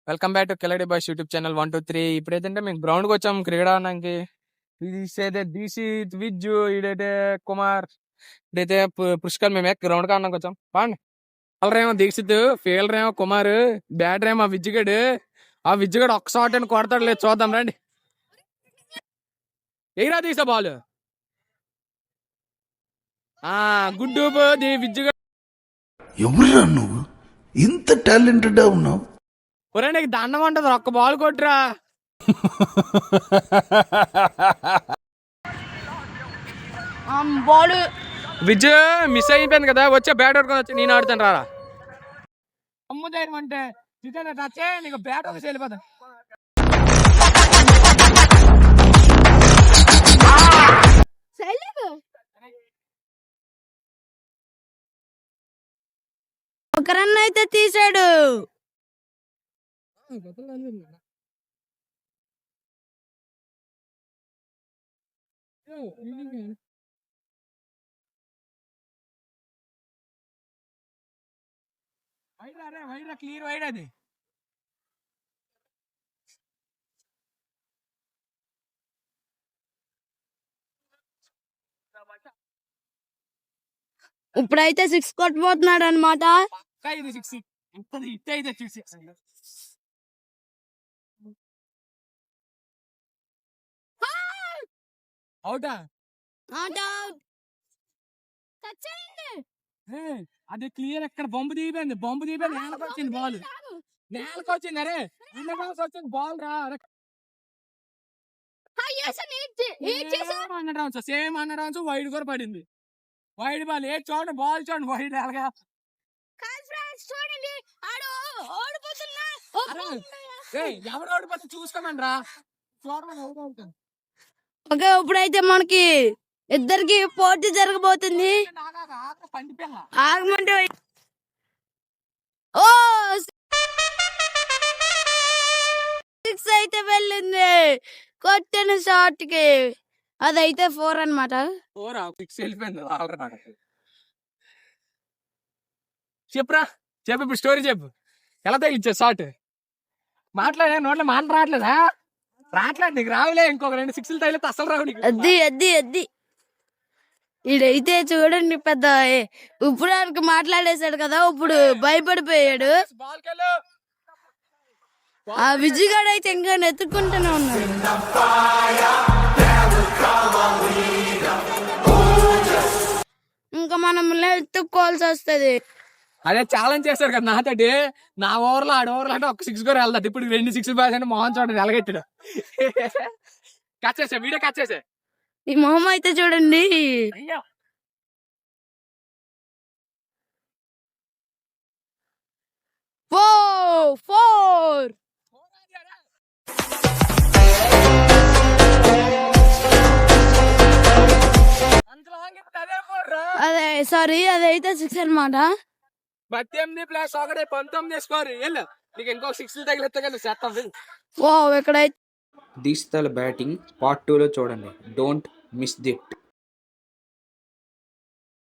Welcome back to Keladi boys YouTube channel 1 2 3. ఇప్పుడైతే మేము ground కి వచ్చాం క్రికెట్ ఆడడానికి. ఇది దీక్షిత్ విజ్జు ఇడైతే కుమార్ ఇదైతే పుష్కర్ మేము గ్రౌండ్ కి ఆడడానికి వచ్చాం. పాండి బౌలర్ ఏమో దీక్షిత్, ఫీల్డర్ ఏమో కుమార్, బ్యాటర్ ఏమో విజ్జుగడ్. ఆ విజ్జుగడ్ ఒక్క షాట్ అని కొడతాడు లేదు చూద్దాం రండి. ఎయిరా తీసా బాల్ గుడ్డు విజ్జుగడ్. ఎవరురా నువ్వు ఇంత టాలెంటెడ్ ఉన్నావు? ఒరే నీకు దండం ఉంటది ఒక్క బాల్ కొట్టురా. బాల్ విజయ్ మిస్ అయిపోయింది కదా, వచ్చే బ్యాట్ పట్టుకొని వచ్చి నేను ఆడుతాను రారా. అమ్ముదాయం అంటే నీకు బ్యాట్ వచ్చి వెళ్ళిపోతా. ఒక రన్ అయితే తీసాడు. క్లియర్ వైడ్ అది. ఇప్పుడైతే 6 కొట్టబోతున్నాడు అనమాట. అవుటా అది క్లియర్. ఎక్కడ బొంబు దిగిపోయింది నేలకు వచ్చింది బాల్. నేలకు వచ్చింది. అరే వచ్చింది బాల్ రా. సేమ్ 100 రన్స్ వైడ్ కూడా పడింది. వైడ్ బాల్ ఏ చూడండి, బాల్ చూడండి వైడ్ ఎలాగా. ఎవరు ఓడిపోతే చూసుకోమండి రా. ఓకే, ఇప్పుడైతే మనకి ఇద్దరికి పోటీ జరగబోతుంది. ఆగమంటే ఓ 6 అయితే వెళ్ళింది కొట్టిన షాట్ కి. అదైతే 4 అనమాట. చెప్పురా చెప్పు, ఇప్పుడు స్టోరీ చెప్పు. ఎలా తగిలిచ్చా షాట్? మాట్లాడే నోట్లో మాట రావట్లేదా? రావట్లేదు నీకు? రావులే, ఇంకొక 2 6 తగిలితే అసలు రావు నీకు. అద్ది ఈడైతే చూడండి పెద్ద ఇప్పుడు మాట్లాడేశాడు కదా, ఇప్పుడు భయపడిపోయాడు. ఆ విజయగాడు అయితే ఇంకా నెత్తుకుంటూనే ఉన్నాడు. ఇంకా మనం ఎత్తుక్కోవాల్సి వస్తుంది. అదే ఛాలెంజ్ చేశారు కదా నాతోటి. నా ఓవర్లో ఆడ ఓవర్లో అంటే ఒక 6 కూడా వెళ్తాడు. ఇప్పుడు 2 6 బాల్స్ అంటే మోహన్ చూడండి ఎలగెట్టాడు. కచ్చేసా వీడియో కచ్చేసా. ఈ మొహం అయితే చూడండి. ఫోర్ అదే సారీ, అదైతే 6 అనమాట. 18 ప్లస్ 1 19 స్కోర్. నీకు ఇంకో 6 తగిలిస్తే కదా శాతం. ఎక్కడైతే దీక్షిత్ బ్యాటింగ్ పార్ట్ 2లో చూడండి. Don't miss దిట్.